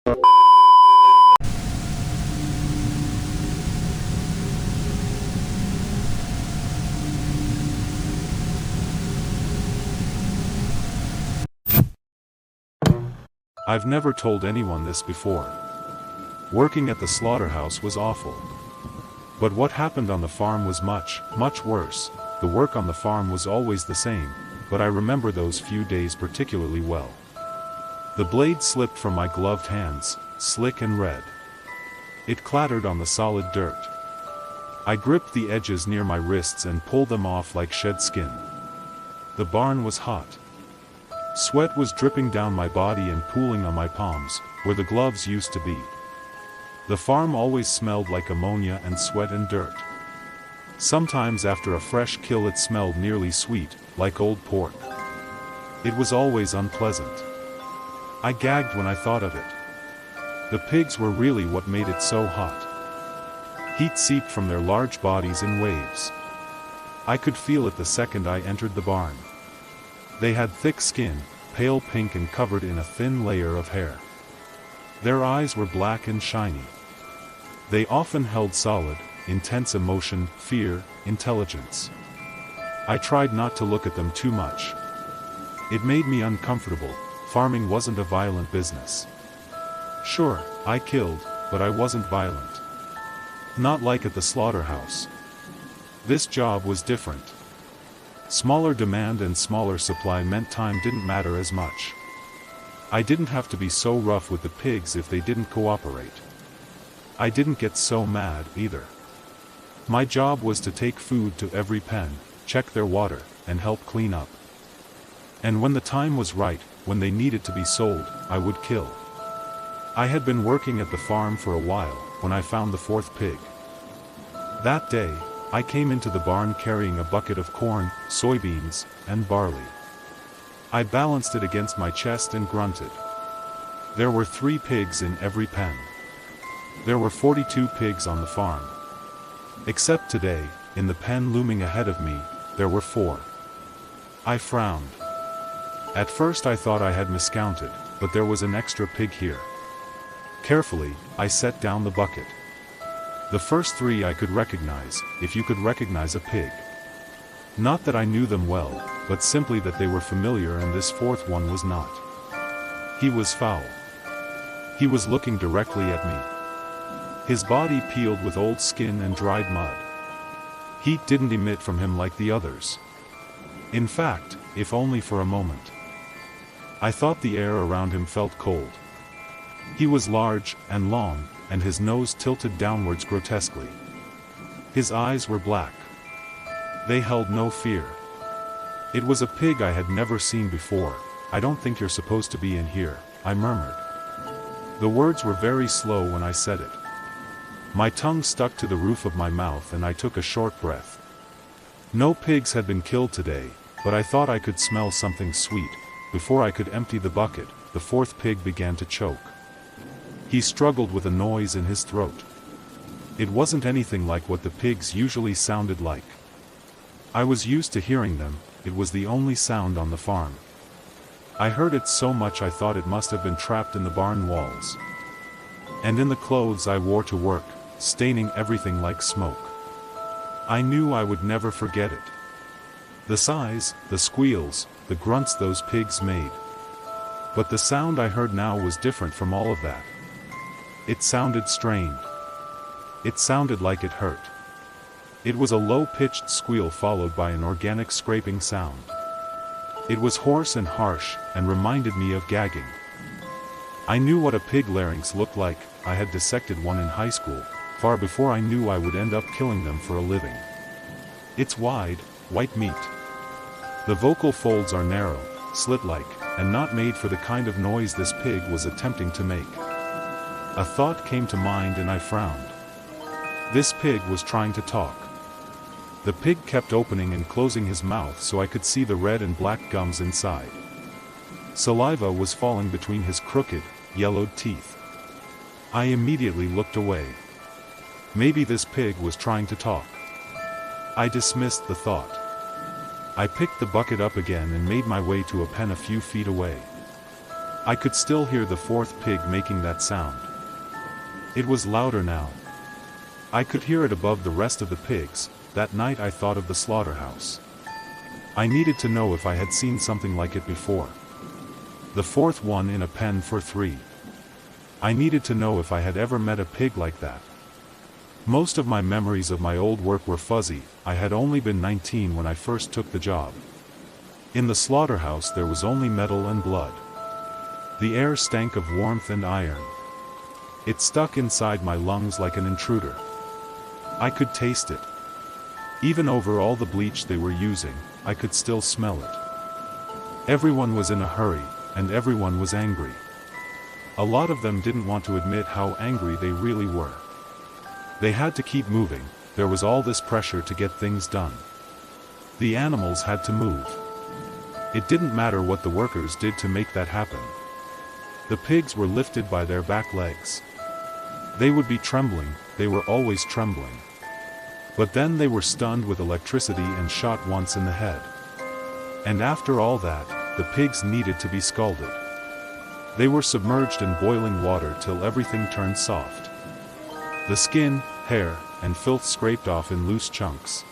I've never told anyone this before. Working at the slaughterhouse was awful. But what happened on the farm was much, much worse. The work on the farm was always the same, but I remember those few days particularly well. The blade slipped from my gloved hands, slick and red. It clattered on the solid dirt. I gripped the edges near my wrists and pulled them off like shed skin. The barn was hot. Sweat was dripping down my body and pooling on my palms, where the gloves used to be. The farm always smelled like ammonia and sweat and dirt. Sometimes after a fresh kill it smelled nearly sweet, like old pork. It was always unpleasant. I gagged when I thought of it. The pigs were really what made it so hot. Heat seeped from their large bodies in waves. I could feel it the second I entered the barn. They had thick skin, pale pink and covered in a thin layer of hair. Their eyes were black and shiny. They often held solid, intense emotion, fear, intelligence. I tried not to look at them too much. It made me uncomfortable. Farming wasn't a violent business. Sure, I killed, but I wasn't violent. Not like at the slaughterhouse. This job was different. Smaller demand and smaller supply meant time didn't matter as much. I didn't have to be so rough with the pigs if they didn't cooperate. I didn't get so mad either. My job was to take food to every pen, check their water, and help clean up. And when the time was right, when they needed to be sold, I would kill. I had been working at the farm for a while, when I found the fourth pig. That day, I came into the barn carrying a bucket of corn, soybeans, and barley. I balanced it against my chest and grunted. There were 3 pigs in every pen. There were 42 pigs on the farm. Except today, in the pen looming ahead of me, there were 4. I frowned. At first I thought I had miscounted, but there was an extra pig here. Carefully, I set down the bucket. The first 3 I could recognize, if you could recognize a pig. Not that I knew them well, but simply that they were familiar, and this 4th one was not. He was foul. He was looking directly at me. His body peeled with old skin and dried mud. Heat didn't emit from him like the others. In fact, if only for a moment. I thought the air around him felt cold. He was large and long, and his nose tilted downwards grotesquely. His eyes were black. They held no fear. It was a pig I had never seen before. "I don't think you're supposed to be in here," I murmured. The words were very slow when I said it. My tongue stuck to the roof of my mouth and I took a short breath. No pigs had been killed today, but I thought I could smell something sweet. Before I could empty the bucket, the 4th pig began to choke. He struggled with a noise in his throat. It wasn't anything like what the pigs usually sounded like. I was used to hearing them. It was the only sound on the farm. I heard it so much I thought it must have been trapped in the barn walls. And in the clothes I wore to work, staining everything like smoke. I knew I would never forget it. The sighs, the squeals, the grunts those pigs made. But the sound I heard now was different from all of that. It sounded strained. It sounded like it hurt. It was a low-pitched squeal followed by an organic scraping sound. It was hoarse and harsh, and reminded me of gagging. I knew what a pig larynx looked like. I had dissected one in high school, far before I knew I would end up killing them for a living. It's wide, white meat. The vocal folds are narrow, slit-like, and not made for the kind of noise this pig was attempting to make. A thought came to mind and I frowned. This pig was trying to talk. The pig kept opening and closing his mouth so I could see the red and black gums inside. Saliva was falling between his crooked, yellowed teeth. I immediately looked away. Maybe this pig was trying to talk. I dismissed the thought. I picked the bucket up again and made my way to a pen a few feet away. I could still hear the fourth pig making that sound. It was louder now. I could hear it above the rest of the pigs. That night I thought of the slaughterhouse. I needed to know if I had seen something like it before. The fourth one in a pen for 3. I needed to know if I had ever met a pig like that. Most of my memories of my old work were fuzzy. I had only been 19 when I first took the job. In the slaughterhouse there was only metal and blood. The air stank of warmth and iron. It stuck inside my lungs like an intruder. I could taste it. Even over all the bleach they were using, I could still smell it. Everyone was in a hurry, and everyone was angry. A lot of them didn't want to admit how angry they really were. They had to keep moving. There was all this pressure to get things done. The animals had to move. It didn't matter what the workers did to make that happen. The pigs were lifted by their back legs. They would be trembling, they were always trembling. But then they were stunned with electricity and shot once in the head. And after all that, the pigs needed to be scalded. They were submerged in boiling water till everything turned soft. The skin, hair, and filth scraped off in loose chunks.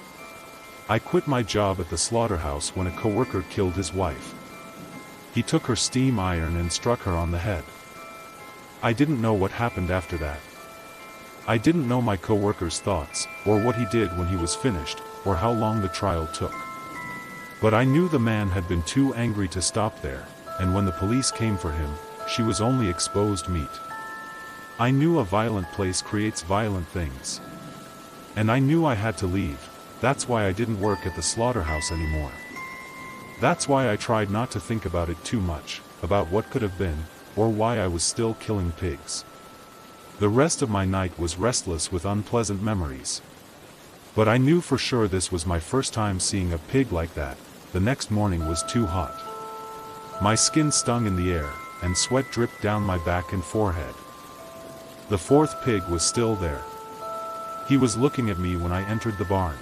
I quit my job at the slaughterhouse when a coworker killed his wife. He took her steam iron and struck her on the head. I didn't know what happened after that. I didn't know my coworker's thoughts, or what he did when he was finished, or how long the trial took. But I knew the man had been too angry to stop there, and when the police came for him, she was only exposed meat. I knew a violent place creates violent things. And I knew I had to leave. That's why I didn't work at the slaughterhouse anymore. That's why I tried not to think about it too much, about what could have been, or why I was still killing pigs. The rest of my night was restless with unpleasant memories. But I knew for sure this was my first time seeing a pig like that. The next morning was too hot. My skin stung in the air, and sweat dripped down my back and forehead. The fourth pig was still there. He was looking at me when I entered the barn.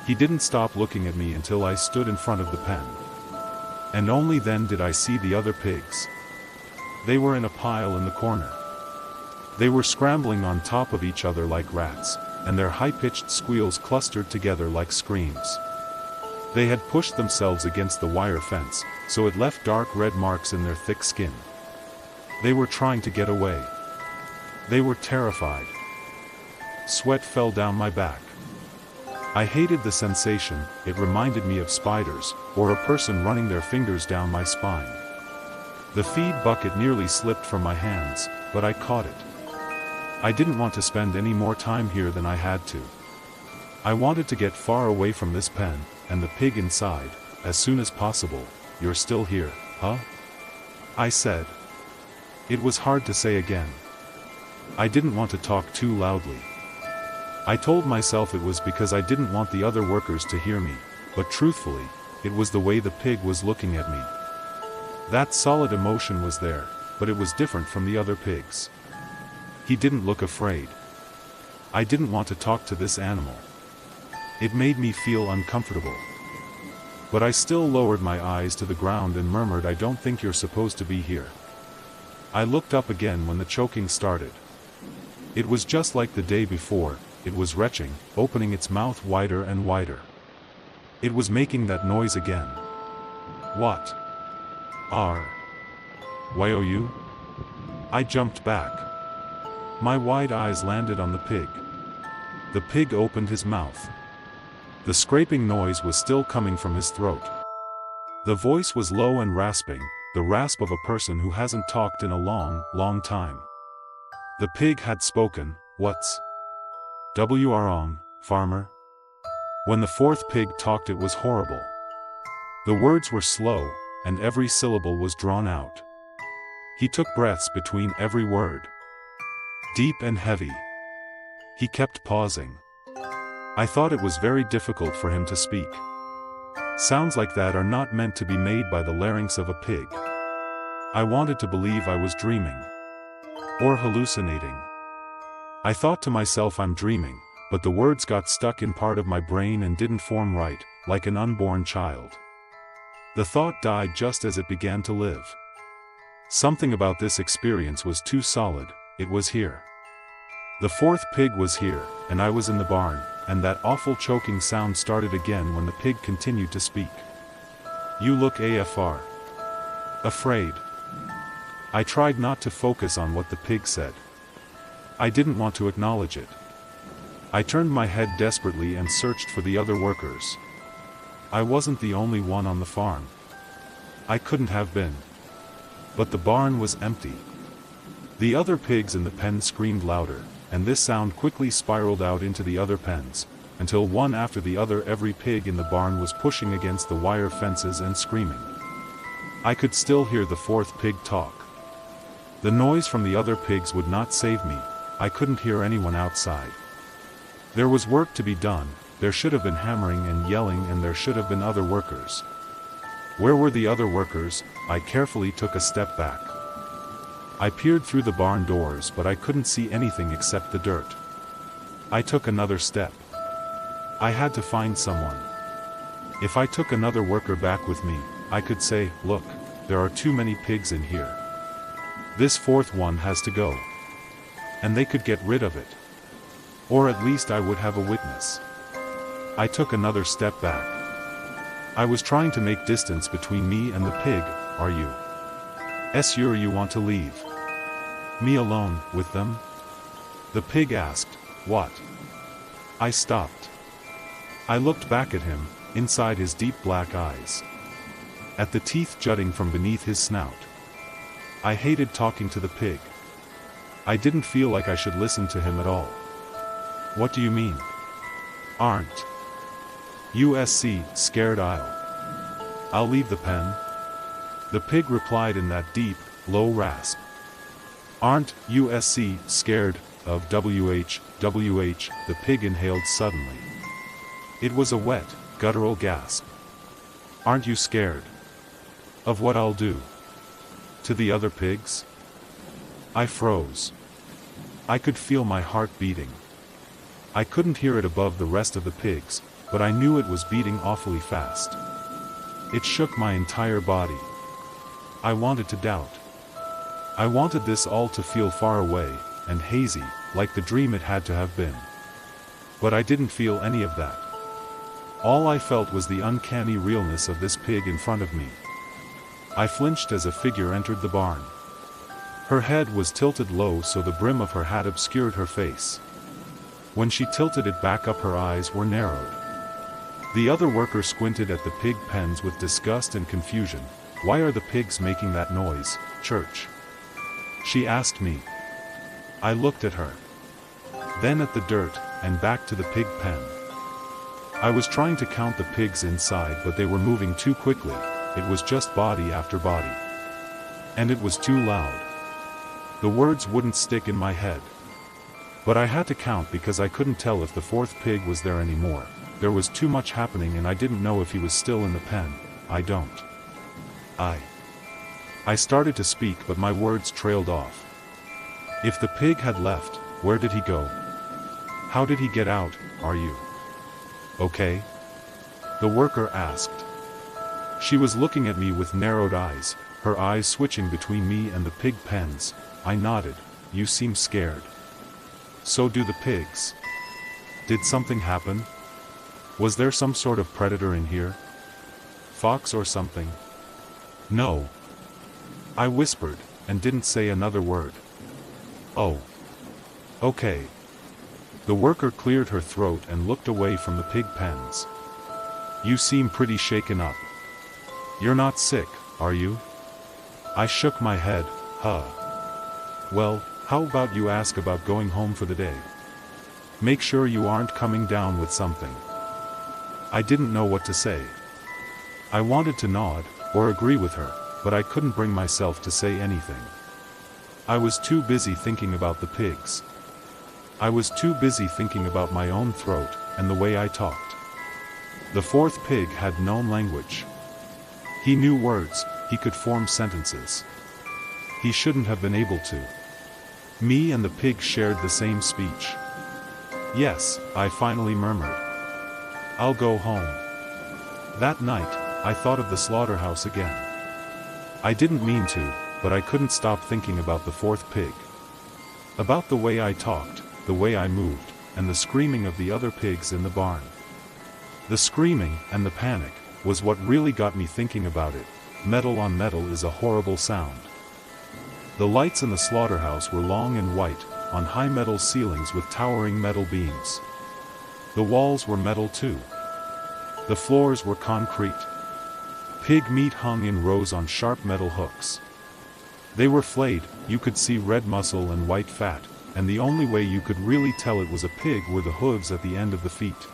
He didn't stop looking at me until I stood in front of the pen. And only then did I see the other pigs. They were in a pile in the corner. They were scrambling on top of each other like rats, and their high-pitched squeals clustered together like screams. They had pushed themselves against the wire fence, so it left dark red marks in their thick skin. They were trying to get away. They were terrified. Sweat fell down my back. I hated the sensation. It reminded me of spiders, or a person running their fingers down my spine. The feed bucket nearly slipped from my hands, but I caught it. I didn't want to spend any more time here than I had to. I wanted to get far away from this pen, and the pig inside, as soon as possible. You're still here, huh? I said. It was hard to say again. I didn't want to talk too loudly. I told myself it was because I didn't want the other workers to hear me, but truthfully, it was the way the pig was looking at me. That solid emotion was there, but it was different from the other pigs. He didn't look afraid. I didn't want to talk to this animal. It made me feel uncomfortable. But I still lowered my eyes to the ground and murmured, I don't think you're supposed to be here. I looked up again when the choking started. It was just like the day before. It was retching, opening its mouth wider and wider. It was making that noise again. What? Why are you? I jumped back. My wide eyes landed on the pig. The pig opened his mouth. The scraping noise was still coming from his throat. The voice was low and rasping, the rasp of a person who hasn't talked in a long, long time. The pig had spoken. What's wrong, farmer? When the fourth pig talked, it was horrible. The words were slow, and every syllable was drawn out. He took breaths between every word. Deep and heavy. He kept pausing. I thought it was very difficult for him to speak. Sounds like that are not meant to be made by the larynx of a pig. I wanted to believe I was dreaming. Or hallucinating. I thought to myself, I'm dreaming, but the words got stuck in part of my brain and didn't form right, like an unborn child. The thought died just as it began to live. Something about this experience was too solid. It was here. The fourth pig was here, and I was in the barn, and that awful choking sound started again when the pig continued to speak. "You look afr afraid." I tried not to focus on what the pig said. I didn't want to acknowledge it. I turned my head desperately and searched for the other workers. I wasn't the only one on the farm. I couldn't have been. But the barn was empty. The other pigs in the pen screamed louder, and this sound quickly spiraled out into the other pens, until one after the other every pig in the barn was pushing against the wire fences and screaming. I could still hear the fourth pig talk. The noise from the other pigs would not save me. I couldn't hear anyone outside. There was work to be done. There should have been hammering and yelling, and there should have been other workers. Where were the other workers? I carefully took a step back. I peered through the barn doors, but I couldn't see anything except the dirt. I took another step. I had to find someone. If I took another worker back with me, I could say, "Look, there are too many pigs in here. This fourth one has to go." And they could get rid of it. Or at least I would have a witness. I took another step back. I was trying to make distance between me and the pig. "Are you sure you want to leave me alone with them?" the pig asked. "What?" I stopped. I looked back at him, inside his deep black eyes, at the teeth jutting from beneath his snout. I hated talking to the pig. I didn't feel like I should listen to him at all. "What do you mean? Aren't you scared I'll leave the pen?" The pig replied in that deep, low rasp. "Aren't you scared of WH? The pig inhaled suddenly. It was a wet, guttural gasp. "Aren't you scared of what I'll do to the other pigs?" I froze. I could feel my heart beating. I couldn't hear it above the rest of the pigs, but I knew it was beating awfully fast. It shook my entire body. I wanted to doubt. I wanted this all to feel far away, and hazy, like the dream it had to have been. But I didn't feel any of that. All I felt was the uncanny realness of this pig in front of me. I flinched as a figure entered the barn. Her head was tilted low so the brim of her hat obscured her face. When she tilted it back up, her eyes were narrowed. The other worker squinted at the pig pens with disgust and confusion. "Why are the pigs making that noise, Church?" she asked me. I looked at her. Then at the dirt, and back to the pig pen. I was trying to count the pigs inside, but they were moving too quickly. It was just body after body. And it was too loud. The words wouldn't stick in my head. But I had to count because I couldn't tell if the fourth pig was there anymore. There was too much happening and I didn't know if he was still in the pen. I started to speak, but my words trailed off. If the pig had left, where did he go? How did he get out? "Are you okay?" the worker asked. She was looking at me with narrowed eyes, her eyes switching between me and the pig pens. I nodded. "You seem scared. So do the pigs. Did something happen? Was there some sort of predator in here? Fox or something?" "No," I whispered, and didn't say another word. "Oh. Okay." The worker cleared her throat and looked away from the pig pens. "You seem pretty shaken up. You're not sick, are you?" I shook my head. "Well, how about you ask about going home for the day? Make sure you aren't coming down with something." I didn't know what to say. I wanted to nod, or agree with her, but I couldn't bring myself to say anything. I was too busy thinking about the pigs. I was too busy thinking about my own throat, and the way I talked. The fourth pig had known language. He knew words, he could form sentences. He shouldn't have been able to. Me and the pig shared the same speech. "Yes," I finally murmured. "I'll go home." That night, I thought of the slaughterhouse again. I didn't mean to, but I couldn't stop thinking about the fourth pig. About the way I talked, the way I moved, and the screaming of the other pigs in the barn. The screaming, and the panic, was what really got me thinking about it. Metal on metal is a horrible sound. The lights in the slaughterhouse were long and white, on high metal ceilings with towering metal beams. The walls were metal too. The floors were concrete. Pig meat hung in rows on sharp metal hooks. They were flayed, you could see red muscle and white fat, and the only way you could really tell it was a pig were the hooves at the end of the feet.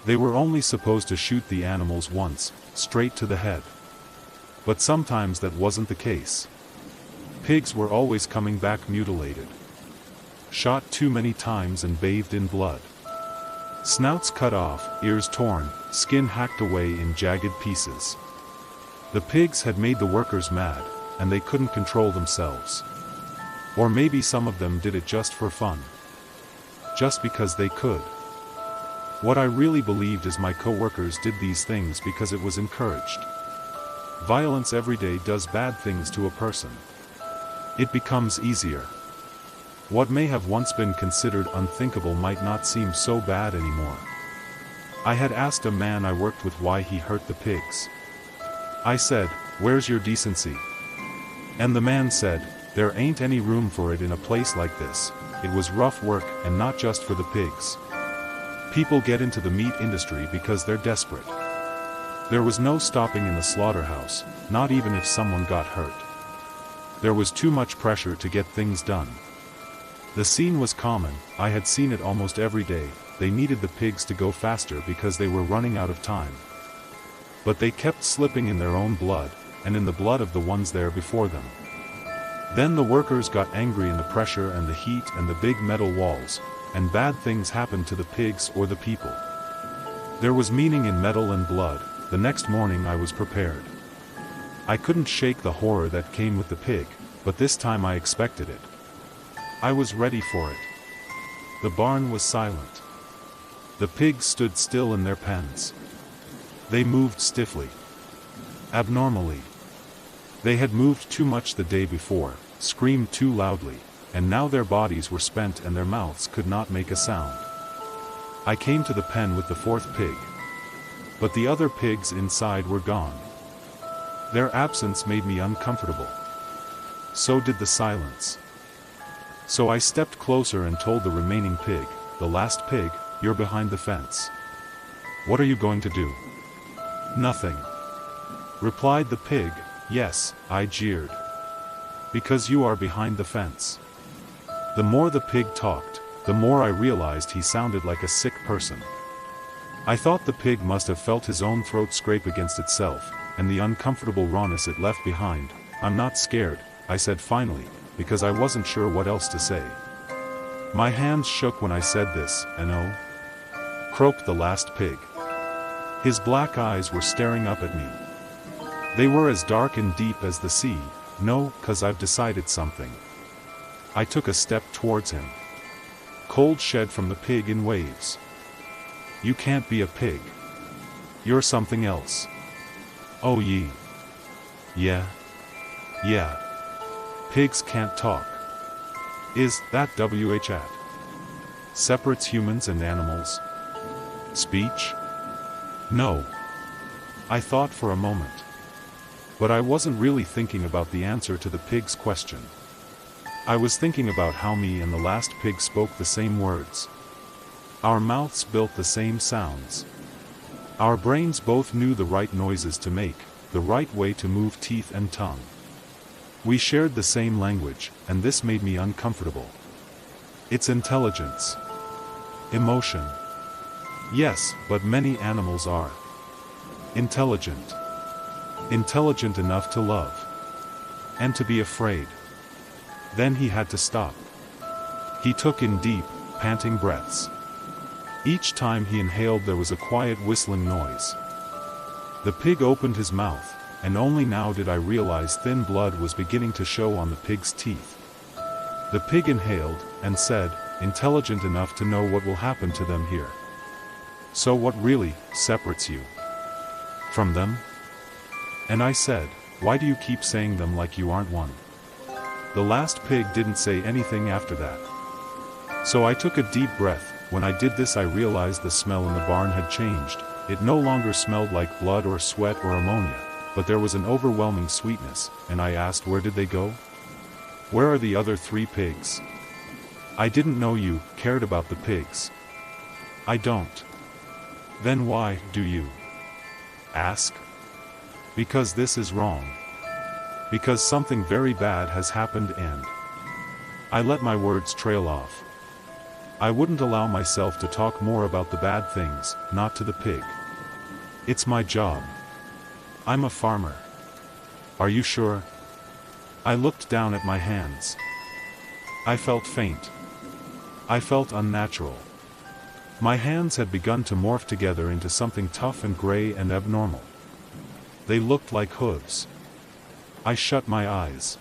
They were only supposed to shoot the animals once, straight to the head. But sometimes that wasn't the case. Pigs were always coming back mutilated. Shot too many times and bathed in blood. Snouts cut off, ears torn, skin hacked away in jagged pieces. The pigs had made the workers mad, and they couldn't control themselves. Or maybe some of them did it just for fun. Just because they could. What I really believed is my co-workers did these things because it was encouraged. Violence every day does bad things to a person. It becomes easier. What may have once been considered unthinkable might not seem so bad anymore. I had asked a man I worked with why he hurt the pigs. I said, "Where's your decency?" And the man said, "There ain't any room for it in a place like this. It was rough work, and not just for the pigs. People get into the meat industry because they're desperate. There was no stopping in the slaughterhouse, not even if someone got hurt. There was too much pressure to get things done." The scene was common, I had seen it almost every day. They needed the pigs to go faster because they were running out of time. But they kept slipping in their own blood, and in the blood of the ones there before them. Then the workers got angry in the pressure and the heat and the big metal walls, and bad things happened to the pigs or the people. There was meaning in metal and blood. The next morning I was prepared. I couldn't shake the horror that came with the pig, but this time I expected it. I was ready for it. The barn was silent. The pigs stood still in their pens. They moved stiffly. Abnormally. They had moved too much the day before, screamed too loudly, and now their bodies were spent and their mouths could not make a sound. I came to the pen with the fourth pig. But the other pigs inside were gone. Their absence made me uncomfortable. So did the silence. So I stepped closer and told the remaining pig, the last pig, "You're behind the fence. What are you going to do?" "Nothing," replied the pig. "Yes," I jeered. "Because you are behind the fence." The more the pig talked, the more I realized he sounded like a sick person. I thought the pig must have felt his own throat scrape against itself, and the uncomfortable rawness it left behind. "I'm not scared," I said finally, because I wasn't sure what else to say. My hands shook when I said this, and "Oh," croaked the last pig. His black eyes were staring up at me. They were as dark and deep as the sea. "No, 'cause I've decided something." I took a step towards him. Cold shed from the pig in waves. "You can't be a pig. You're something else." "Oh yeah. Yeah. Pigs can't talk. Is that what separates humans and animals? Speech? No." I thought for a moment. But I wasn't really thinking about the answer to the pig's question. I was thinking about how me and the last pig spoke the same words. Our mouths built the same sounds. Our brains both knew the right noises to make, the right way to move teeth and tongue. We shared the same language, and this made me uncomfortable. It's intelligence. Emotion. Yes, but many animals are intelligent. Intelligent enough to love. And to be afraid. Then he had to stop. He took in deep, panting breaths. Each time he inhaled there was a quiet whistling noise. The pig opened his mouth, and only now did I realize thin blood was beginning to show on the pig's teeth. The pig inhaled, and said, "Intelligent enough to know what will happen to them here." "So what really separates you from them?" And I said, Why do you keep saying them like you aren't one? The last pig didn't say anything after that. So I took a deep breath. When I did this, I realized the smell in the barn had changed. It no longer smelled like blood or sweat or ammonia, but there was an overwhelming sweetness, and I asked, where did they go? Where are the other 3 pigs? I didn't know you cared about the pigs. I don't. Then why do you ask? Because this is wrong. Because something very bad has happened and I let my words trail off. I wouldn't allow myself to talk more about the bad things, not to the pig. It's my job. I'm a farmer. Are you sure? I looked down at my hands. I felt faint. I felt unnatural. My hands had begun to morph together into something tough and gray and abnormal. They looked like hooves. I shut my eyes.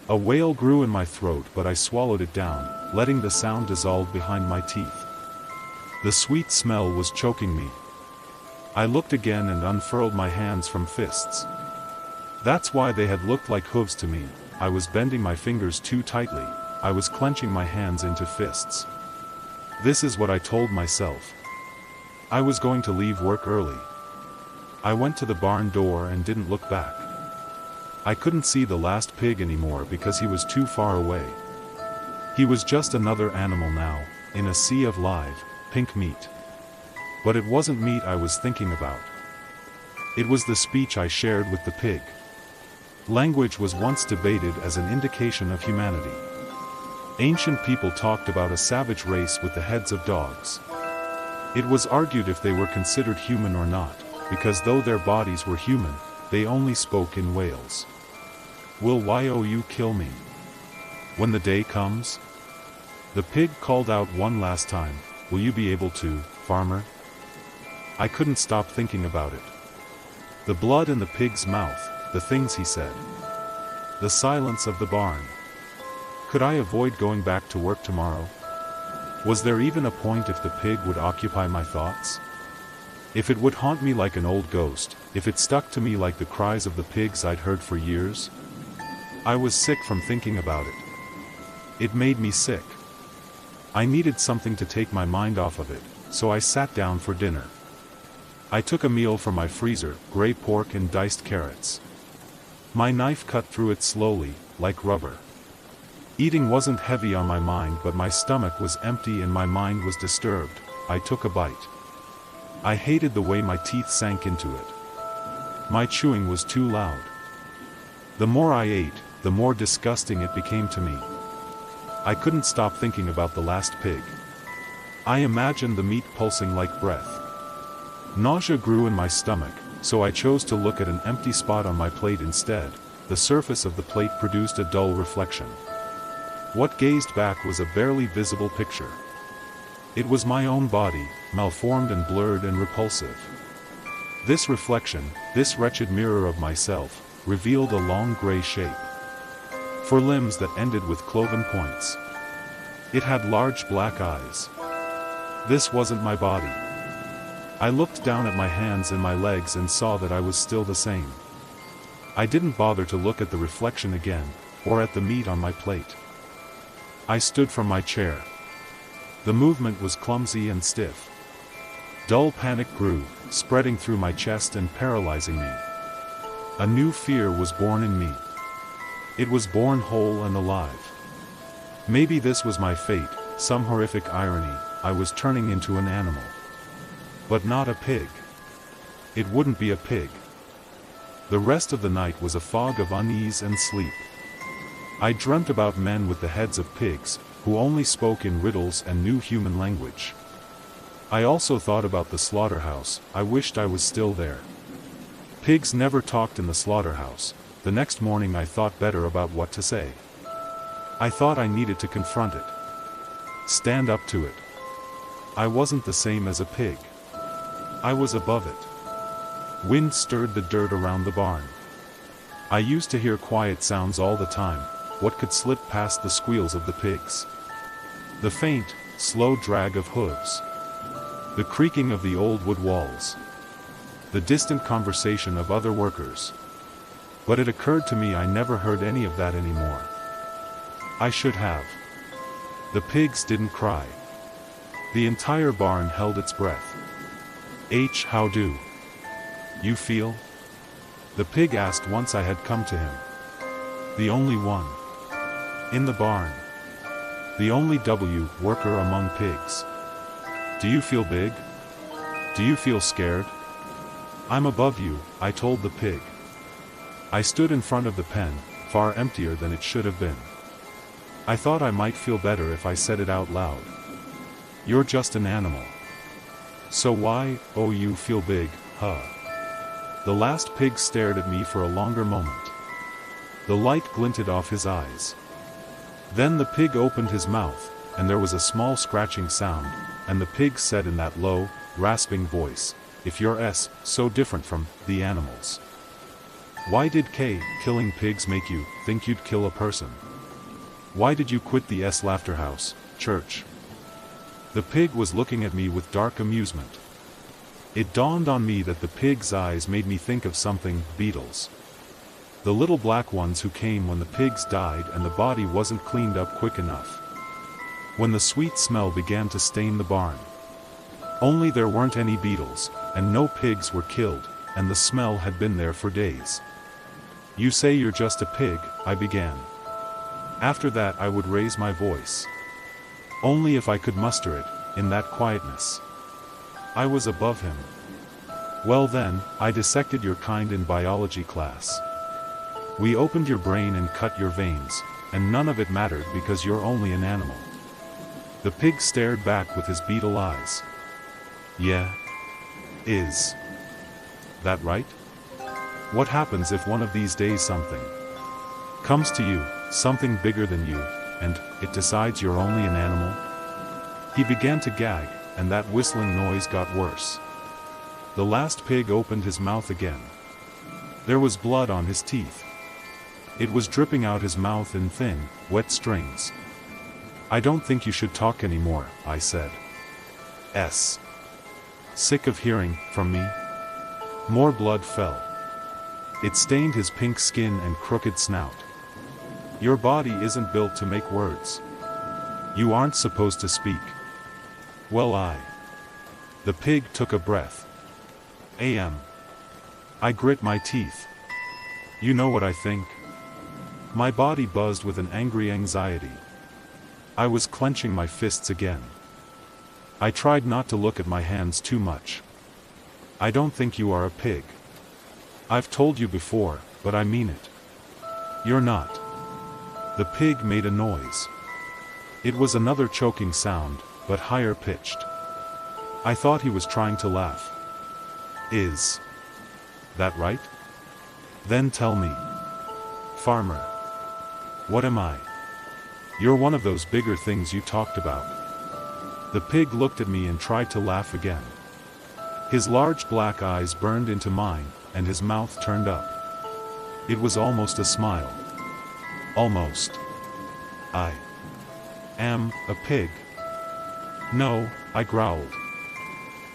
A wail grew in my throat, but I swallowed it down, letting the sound dissolve behind my teeth. The sweet smell was choking me. I looked again and unfurled my hands from fists. That's why they had looked like hooves to me. I was bending my fingers too tightly. I was clenching my hands into fists. This is what I told myself. I was going to leave work early. I went to the barn door and didn't look back. I couldn't see the last pig anymore because he was too far away. He was just another animal now, in a sea of live, pink meat. But it wasn't meat I was thinking about. It was the speech I shared with the pig. Language was once debated as an indication of humanity. Ancient people talked about a savage race with the heads of dogs. It was argued if they were considered human or not, because though their bodies were human, they only spoke in wails. Will you kill me when the day comes? The pig called out one last time, will you be able to, farmer? I couldn't stop thinking about it. The blood in the pig's mouth, the things he said. The silence of the barn. Could I avoid going back to work tomorrow? Was there even a point if the pig would occupy my thoughts? If it would haunt me like an old ghost, if it stuck to me like the cries of the pigs I'd heard for years? I was sick from thinking about it. It made me sick. I needed something to take my mind off of it, so I sat down for dinner. I took a meal from my freezer, gray pork and diced carrots. My knife cut through it slowly, like rubber. Eating wasn't heavy on my mind, but my stomach was empty and my mind was disturbed. I took a bite. I hated the way my teeth sank into it. My chewing was too loud. The more I ate, the more disgusting it became to me. I couldn't stop thinking about the last pig. I imagined the meat pulsing like breath. Nausea grew in my stomach, so I chose to look at an empty spot on my plate instead. The surface of the plate produced a dull reflection. What gazed back was a barely visible picture. It was my own body, malformed and blurred and repulsive. This reflection, this wretched mirror of myself, revealed a long gray shape. For limbs that ended with cloven points. It had large black eyes. This wasn't my body. I looked down at my hands and my legs and saw that I was still the same. I didn't bother to look at the reflection again, or at the meat on my plate. I stood from my chair. The movement was clumsy and stiff. Dull panic grew, spreading through my chest and paralyzing me. A new fear was born in me. It was born whole and alive. Maybe this was my fate, some horrific irony. I was turning into an animal. But not a pig. It wouldn't be a pig. The rest of the night was a fog of unease and sleep. I dreamt about men with the heads of pigs, who only spoke in riddles and knew human language. I also thought about the slaughterhouse. I wished I was still there. Pigs never talked in the slaughterhouse. The next morning I thought better about what to say. I thought I needed to confront it. Stand up to it. I wasn't the same as a pig. I was above it. Wind stirred the dirt around the barn. I used to hear quiet sounds all the time. What could slip past the squeals of the pigs? The faint, slow drag of hooves. The creaking of the old wood walls. The distant conversation of other workers. But it occurred to me I never heard any of that anymore. I should have. The pigs didn't cry. The entire barn held its breath. How do you feel? The pig asked once I had come to him. The only one in the barn. The only worker among pigs. Do you feel big? Do you feel scared? I'm above you, I told the pig. I stood in front of the pen, far emptier than it should have been. I thought I might feel better if I said it out loud. You're just an animal. So why, you feel big, huh? The last pig stared at me for a longer moment. The light glinted off his eyes. Then the pig opened his mouth, and there was a small scratching sound, and the pig said in that low, rasping voice, if you're so different from the animals. Why did killing pigs make you think you'd kill a person? Why did you quit the laughter house, church? The pig was looking at me with dark amusement. It dawned on me that the pig's eyes made me think of something, beetles. The little black ones who came when the pigs died and the body wasn't cleaned up quick enough. When the sweet smell began to stain the barn. Only there weren't any beetles, and no pigs were killed, and the smell had been there for days. You say you're just a pig, I began. After that I would raise my voice. Only if I could muster it, in that quietness. I was above him. Well then, I dissected your kind in biology class. We opened your brain and cut your veins, and none of it mattered because you're only an animal. The pig stared back with his beetle eyes. Yeah. Is that right? What happens if one of these days something comes to you, something bigger than you, and it decides you're only an animal? He began to gag, and that whistling noise got worse. The last pig opened his mouth again. There was blood on his teeth. It was dripping out his mouth in thin, wet strings. I don't think you should talk anymore, I said. Sick of hearing from me? More blood fell. It stained his pink skin and crooked snout. Your body isn't built to make words. You aren't supposed to speak. Well, The pig took a breath. I grit my teeth. You know what I think? My body buzzed with an angry anxiety. I was clenching my fists again. I tried not to look at my hands too much. I don't think you are a pig. I've told you before, but I mean it. You're not. The pig made a noise. It was another choking sound, but higher pitched. I thought he was trying to laugh. Is that right? Then tell me. Farmer. What am I? You're one of those bigger things you talked about. The pig looked at me and tried to laugh again. His large black eyes burned into mine, and his mouth turned up. It was almost a smile. Almost. I am a pig. No, I growled.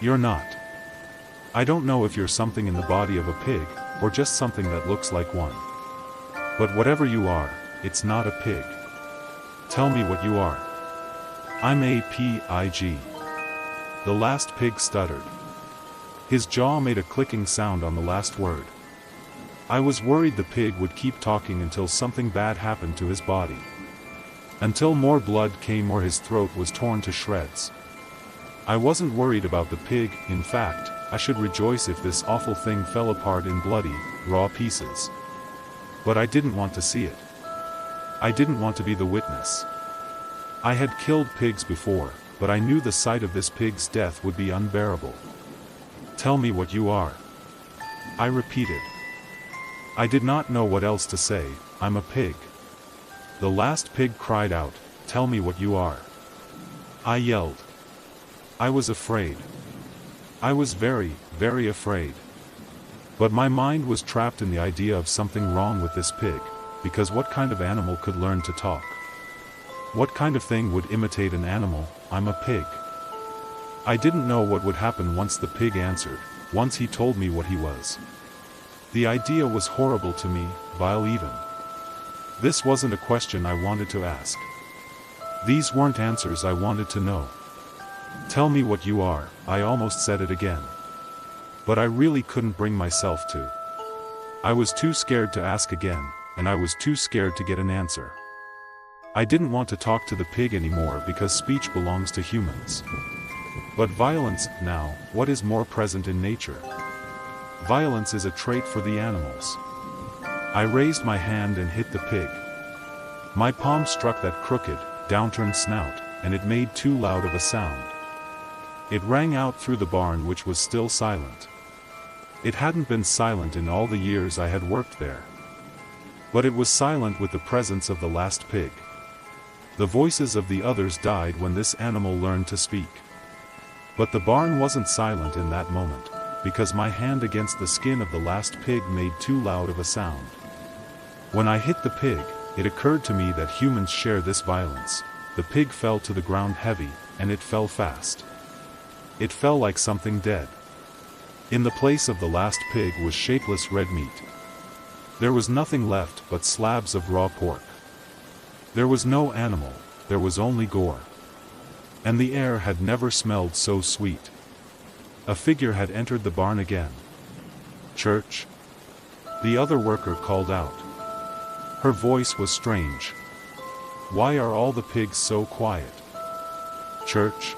You're not. I don't know if you're something in the body of a pig, or just something that looks like one. But whatever you are, it's not a pig. Tell me what you are. I'm a pig. The last pig stuttered. His jaw made a clicking sound on the last word. I was worried the pig would keep talking until something bad happened to his body. Until more blood came or his throat was torn to shreds. I wasn't worried about the pig, in fact, I should rejoice if this awful thing fell apart in bloody, raw pieces. But I didn't want to see it. I didn't want to be the witness. I had killed pigs before, but I knew the sight of this pig's death would be unbearable. Tell me what you are. I repeated. I did not know what else to say. I'm a pig. The last pig cried out, tell me what you are. I yelled. I was afraid. I was very, very afraid. But my mind was trapped in the idea of something wrong with this pig, because what kind of animal could learn to talk? What kind of thing would imitate an animal? I'm a pig. I didn't know what would happen once the pig answered, once he told me what he was. The idea was horrible to me, vile even. This wasn't a question I wanted to ask. These weren't answers I wanted to know. Tell me what you are, I almost said it again. But I really couldn't bring myself to. I was too scared to ask again, and I was too scared to get an answer. I didn't want to talk to the pig anymore because speech belongs to humans. But violence, now, what is more present in nature? Violence is a trait for the animals. I raised my hand and hit the pig. My palm struck that crooked, downturned snout, and it made too loud of a sound. It rang out through the barn, which was still silent. It hadn't been silent in all the years I had worked there. But it was silent with the presence of the last pig. The voices of the others died when this animal learned to speak. But the barn wasn't silent in that moment, because my hand against the skin of the last pig made too loud of a sound. When I hit the pig, it occurred to me that humans share this violence. The pig fell to the ground heavy, and it fell fast. It fell like something dead. In the place of the last pig was shapeless red meat. There was nothing left but slabs of raw pork. There was no animal, there was only gore. And the air had never smelled so sweet. A figure had entered the barn again. "Church?" the other worker called out. Her voice was strange. "Why are all the pigs so quiet?" "Church?"